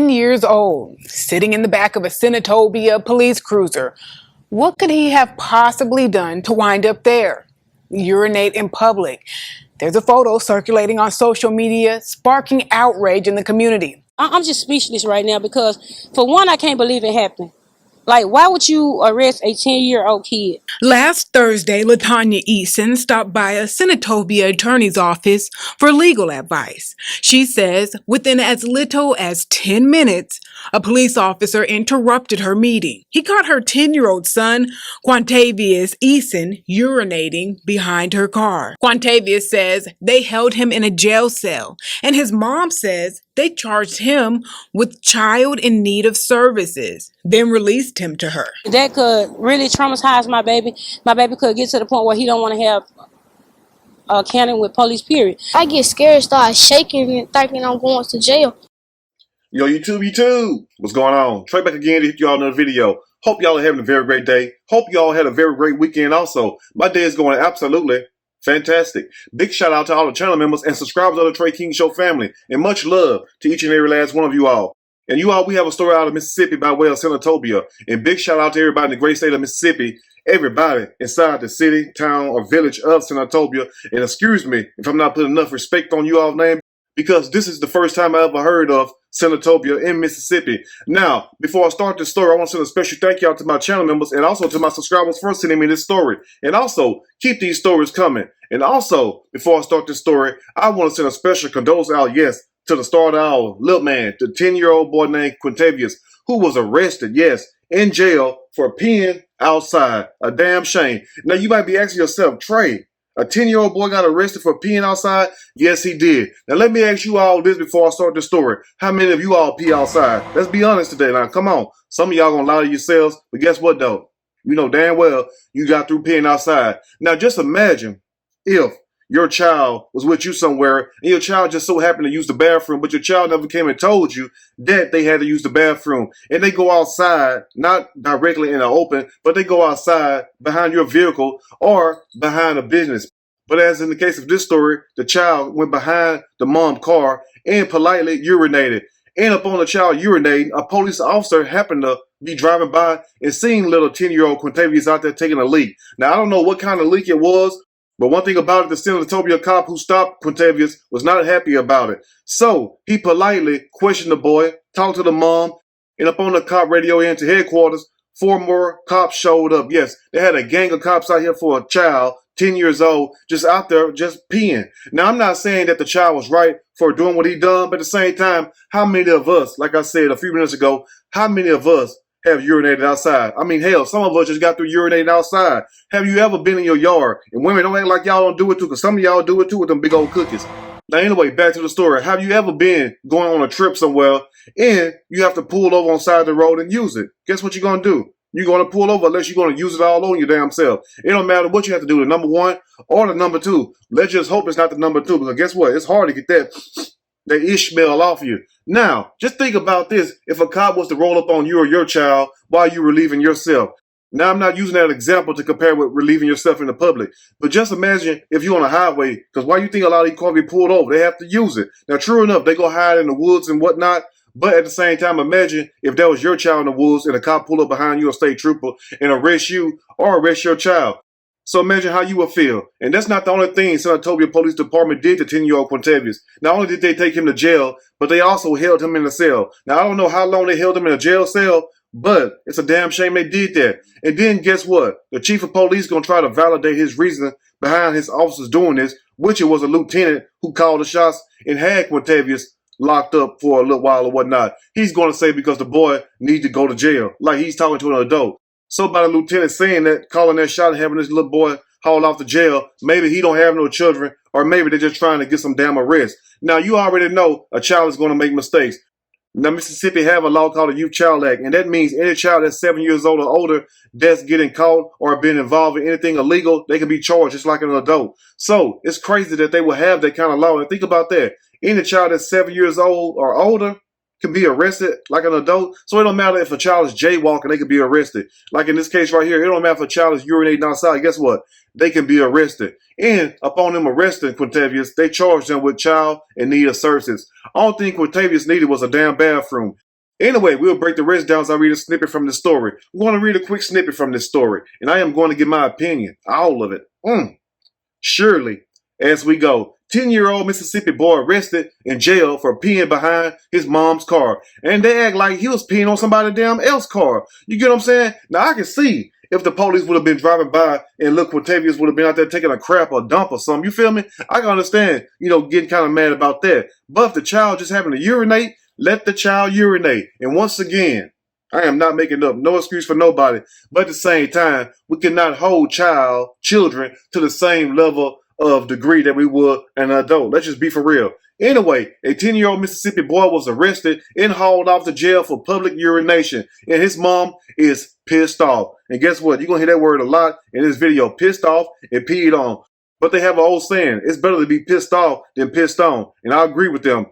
10 years old, sitting in the back of a Senatobia police cruiser. What could he have possibly done to wind up there? Urinate in public. There's a photo circulating on social media, sparking outrage in the community. I'm just speechless right now because, for one, I can't believe it happened. Like, why would you arrest a 10-year-old kid? Last Thursday, LaTanya Eason stopped by a Senatobia attorney's office for legal advice. She says within as little as 10 minutes, a police officer interrupted her meeting. He caught her 10-year-old son, Quantavious Eason, urinating behind her car. Quantavious says they held him in a jail cell, and his mom says they charged him with child in need of services, then released him to her. That could really traumatize my baby. My baby could get to the point where he don't want to have a counting with police, period. I get scared, start shaking and thinking I'm going to jail. Yo, YouTube, what's going on? Trey back again to hit you all another video. Hope y'all are having a very great day. Hope y'all had a very great weekend also. My day is going absolutely fantastic. Big shout out to all the channel members and subscribers of the Trey King Show family. And much love to each and every last one of you all. And you all, we have a story out of Mississippi by way of Senatobia. And big shout out to everybody in the great state of Mississippi. Everybody inside the city, town, or village of Senatobia. And excuse me if I'm not putting enough respect on you all's name, because this is the first time I ever heard of Senatobia in Mississippi. Now, before I start this story, I want to send a special thank you out to my channel members and also to my subscribers for sending me this story. And also, keep these stories coming. And also, before I start this story, I want to send a special condolence out, yes, to the star of the hour, little man, the 10-year-old boy named Quintavious, who was arrested, yes, in jail for peeing outside. A damn shame. Now, you might be asking yourself, Trey, a 10-year-old boy got arrested for peeing outside? Yes, he did. Now, let me ask you all this before I start the story. How many of you all pee outside? Let's be honest today. Now, come on. Some of y'all gonna lie to yourselves, but guess what, though? You know damn well you got through peeing outside. Now, just imagine if your child was with you somewhere and your child just so happened to use the bathroom, but your child never came and told you that they had to use the bathroom. And they go outside, not directly in the open, but they go outside behind your vehicle or behind a business. But as in the case of this story, the child went behind the mom's car and politely urinated. And upon the child urinating, a police officer happened to be driving by and seeing little 10-year-old Quintavious out there taking a leak. Now, I don't know what kind of leak it was, but one thing about it, the Senatobia cop who stopped Quintavious was not happy about it. So he politely questioned the boy, talked to the mom, and up on the cop radio into headquarters, 4 more cops showed up. Yes, they had a gang of cops out here for a child, 10 years old, just out there just peeing. Now, I'm not saying that the child was right for doing what he done, but at the same time, how many of us, like I said a few minutes ago, how many of us have urinated outside? I mean, hell, some of us just got through urinating outside. Have you ever been in your yard? And women, don't act like y'all don't do it too, because some of y'all do it too with them big old cookies. Now, anyway, back to the story. Have you ever been going on a trip somewhere and you have to pull over on the side of the road and use it? Guess what you're going to do? You're going to pull over unless you're going to use it all on your damn self. It don't matter what you have to do, the number 1 or the number 2. Let's just hope it's not the number 2, because guess what? It's hard to get that Ishmael off you. Now, just think about this. If a cop was to roll up on you or your child while you were relieving yourself. Now, I'm not using that example to compare with relieving yourself in the public, but just imagine if you're on a highway, because why you think a lot of these cars get pulled over? They have to use it. Now, true enough, they go hide in the woods and whatnot, but at the same time, imagine if that was your child in the woods and a cop pulled up behind you, a state trooper, and arrest you or arrest your child. So imagine how you would feel. And that's not the only thing Senatobia Police Department did to 10-year-old Quintavious. Not only did they take him to jail, but they also held him in a cell. Now, I don't know how long they held him in a jail cell, but it's a damn shame they did that. And then guess what? The chief of police going to try to validate his reasoning behind his officers doing this, which it was a lieutenant who called the shots and had Quintavious locked up for a little while or whatnot. He's going to say because the boy needs to go to jail, like he's talking to an adult. So by the lieutenant saying that, calling that shot and having this little boy hauled off to jail, maybe he don't have no children, or maybe they're just trying to get some damn arrest. Now, you already know a child is going to make mistakes. Now, Mississippi have a law called the Youth Child Act, and that means any child that's 7 years old or older that's getting caught or been involved in anything illegal, they can be charged just like an adult. So it's crazy that they will have that kind of law. And think about that. Any child that's 7 years old or older can be arrested like an adult. So it don't matter if a child is jaywalking, they can be arrested. Like in this case right here, it don't matter if a child is urinating outside. Guess what? They can be arrested. And upon them arresting Quintavious, they charged them with child in need of services. Only thing Quintavious needed was a damn bathroom. Anyway, we'll break the rest down as I read a snippet from the story. I'm going to read a quick snippet from this story, and I am going to give my opinion, all of it. Surely, as we go, 10-year-old Mississippi boy arrested in jail for peeing behind his mom's car. And they act like he was peeing on somebody damn else's car. You get what I'm saying? Now, I can see if the police would have been driving by and look, Quintavious would have been out there taking a crap or dump or something. You feel me? I can understand, getting kind of mad about that. But if the child just having to urinate, let the child urinate. And once again, I am not making up no excuse for nobody. But at the same time, we cannot hold children to the same level of degree that we would an adult. Let's just be for real. Anyway, a 10-year-old Mississippi boy was arrested and hauled off to jail for public urination. And his mom is pissed off. And guess what? You're going to hear that word a lot in this video. Pissed off and peed on. But they have an old saying, it's better to be pissed off than pissed on. And I agree with them.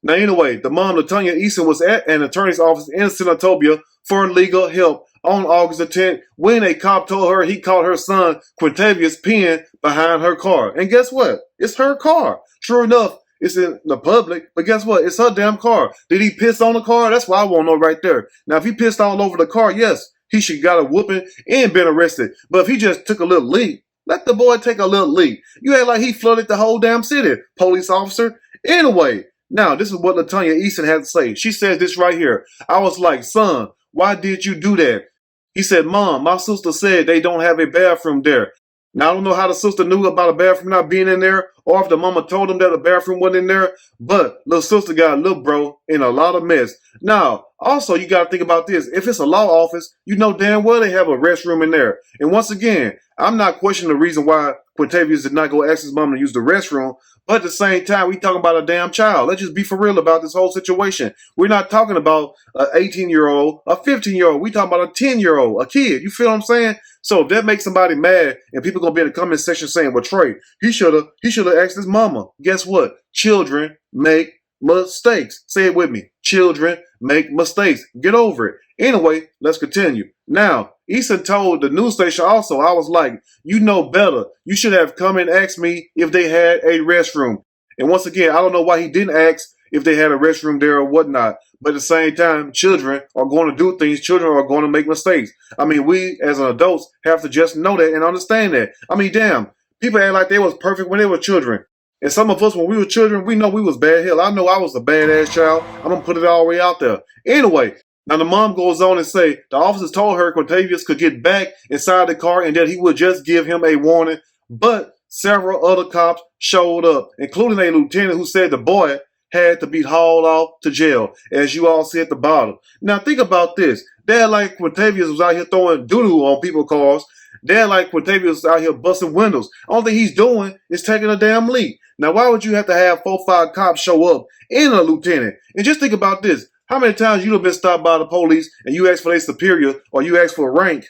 Now, anyway, the mom, Latonya Easton, was at an attorney's office in Senatobia for legal help on August the 10th when a cop told her he caught her son, Quintavious, peeing behind her car. And guess what? It's her car. True enough, it's in the public, but guess what? It's her damn car. Did he piss on the car? That's what I want to know right there. Now, if he pissed all over the car, yes, he should got a whooping and been arrested. But if he just took a little leak, let the boy take a little leak. You act like he flooded the whole damn city, police officer. Anyway, now, this is what Latonya Easton had to say. She says this right here. I was like, son, why did you do that? He said, Mom, my sister said they don't have a bathroom there. Now, I don't know how the sister knew about a bathroom not being in there or if the mama told him that the bathroom wasn't in there, but little sister got little bro in a lot of mess. Now, also, you got to think about this. If it's a law office, you know damn well they have a restroom in there. And once again, I'm not questioning the reason why Quintavious did not go ask his mom to use the restroom, but at the same time, we talking about a damn child. Let's just be for real about this whole situation. We're not talking about an 18-year-old, a 15-year-old. We talking about a 10-year-old, a kid. You feel what I'm saying? So if that makes somebody mad and people going to be in the comment section saying, well, Trey, he should have asked his mama. Guess what? Children make mistakes. Say it with me. Children make mistakes. Get over it. Anyway, let's continue. Now, Easton told the news station also, I was like, you know better. You should have come and asked me if they had a restroom. And once again, I don't know why he didn't ask if they had a restroom there or whatnot. But at the same time, children are going to do things. Children are going to make mistakes. I mean, we as adults have to just know that and understand that. I mean, damn, people act like they was perfect when they were children. And some of us, when we were children, we know we was bad. Hell, I know I was a badass child. I'm going to put it all the way out there. Anyway, now the mom goes on and say, the officers told her Quintavious could get back inside the car and that he would just give him a warning. But several other cops showed up, including a lieutenant who said the boy had to be hauled off to jail, as you all see at the bottom. Now think about this. They're like Quintavious was out here throwing doo-doo on people's cars. They're like Quintavious was out here busting windows. All thing he's doing is taking a damn leak. Now why would you have to have 4 or 5 cops show up and a lieutenant? And just think about this. How many times you have been stopped by the police and you ask for their superior or you ask for a rank?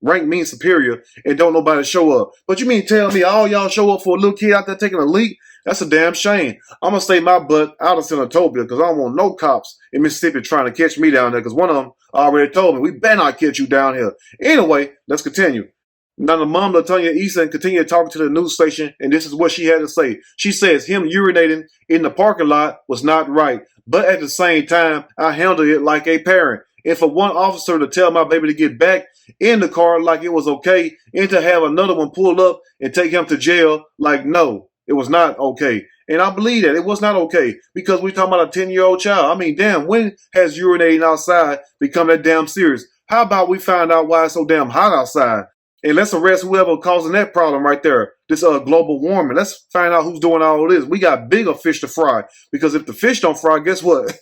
Rank means superior and don't nobody show up. But you mean tell me all y'all show up for a little kid out there taking a leak? That's a damn shame. I'm going to stay my butt out of Senatobia because I don't want no cops in Mississippi trying to catch me down there because one of them already told me, we better not catch you down here. Anyway, let's continue. Now, the mom, Latonya Easton, continued talking to the news station, and this is what she had to say. She says him urinating in the parking lot was not right, but at the same time, I handled it like a parent. And for one officer to tell my baby to get back in the car like it was okay, and to have another one pull up and take him to jail, like, no, it was not okay. And I believe that it was not okay because we're talking about a 10-year-old child. I mean, damn, when has urinating outside become that damn serious? How about we find out why it's so damn hot outside? And let's arrest whoever causing that problem right there. This global warming. Let's find out who's doing all of this. We got bigger fish to fry. Because if the fish don't fry, guess what?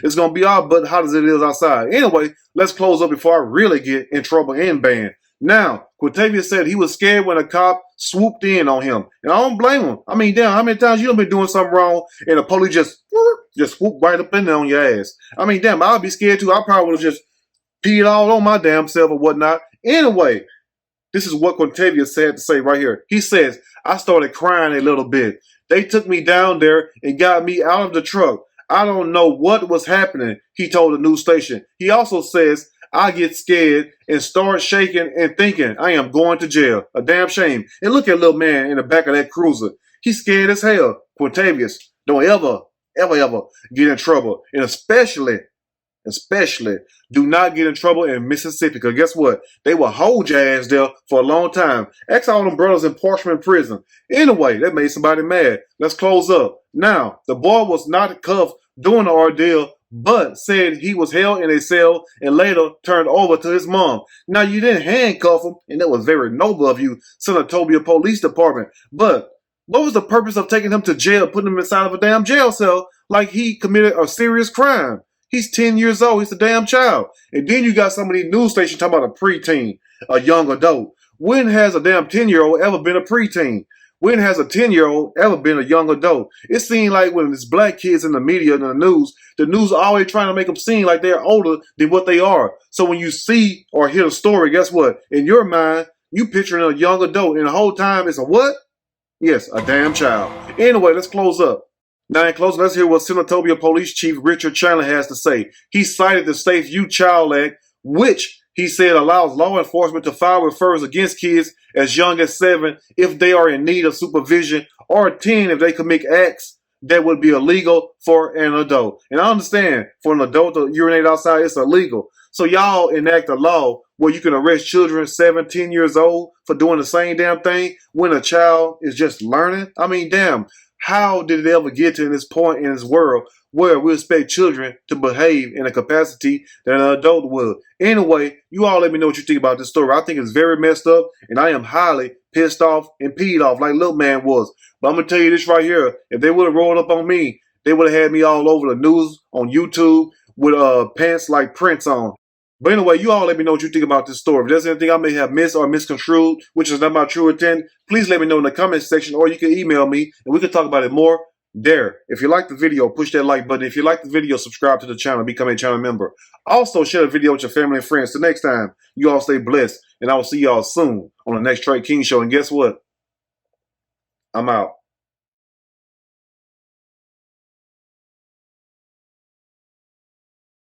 It's going to be our butt hot as it is outside. Anyway, let's close up before I really get in trouble and banned. Now, Quintavious said he was scared when a cop swooped in on him. And I don't blame him. I mean, damn, how many times you done been doing something wrong and the police just swoop right up in there on your ass? I mean, damn, I'd be scared too. I probably would have just peed all on my damn self or whatnot. Anyway, this is what Quintavious had to say right here. He says, I started crying a little bit. They took me down there and got me out of the truck. I don't know what was happening, he told the news station. He also says, I get scared and start shaking and thinking I am going to jail. A damn shame. And look at little man in the back of that cruiser. He's scared as hell. Quintavious, don't ever get in trouble. And especially especially, do not get in trouble in Mississippi. Because guess what? They will hold your ass there for a long time. Ask all them brothers in Parchment prison. Anyway, that made somebody mad. Let's close up. Now, the boy was not cuffed during the ordeal, but said he was held in a cell and later turned over to his mom. Now, you didn't handcuff him, and that was very noble of you, Senatobia Police Department. But what was the purpose of taking him to jail, putting him inside of a damn jail cell like he committed a serious crime? He's 10 years old. He's a damn child. And then you got some of these news stations talking about a preteen, a young adult. When has a damn 10-year-old ever been a preteen? When has a 10-year-old ever been a young adult? It seems like when it's black kids in the media and the news are always trying to make them seem like they're older than what they are. So when you see or hear the story, guess what? In your mind, you picturing a young adult, and the whole time it's a what? Yes, a damn child. Anyway, let's close up. Now, in closing, let's hear what Senatobia Police Chief Richard Chandler has to say. He cited the Safe Youth Child Act, which he said allows law enforcement to file referrals against kids as young as 7 if they are in need of supervision, or 10 if they commit acts that would be illegal for an adult. And I understand for an adult to urinate outside, it's illegal. So y'all enact a law where you can arrest children 7, 10 years old for doing the same damn thing when a child is just learning. I mean, damn. How did it ever get to this point in this world where we expect children to behave in a capacity that an adult would? Anyway, you all let me know what you think about this story. I think it's very messed up, and I am highly pissed off and peed off like Lil Man was. But I'm going to tell you this right here. If they would have rolled up on me, they would have had me all over the news on YouTube with pants like Prince on. But anyway, you all let me know what you think about this story. If there's anything I may have missed or misconstrued, which is not my true intent, please let me know in the comment section, or you can email me and we can talk about it more there. If you like the video, push that like button. If you like the video, subscribe to the channel, become a channel member. Also, share the video with your family and friends. Till next time, you all stay blessed, and I will see y'all soon on the next Trey King Show. And guess what? I'm out.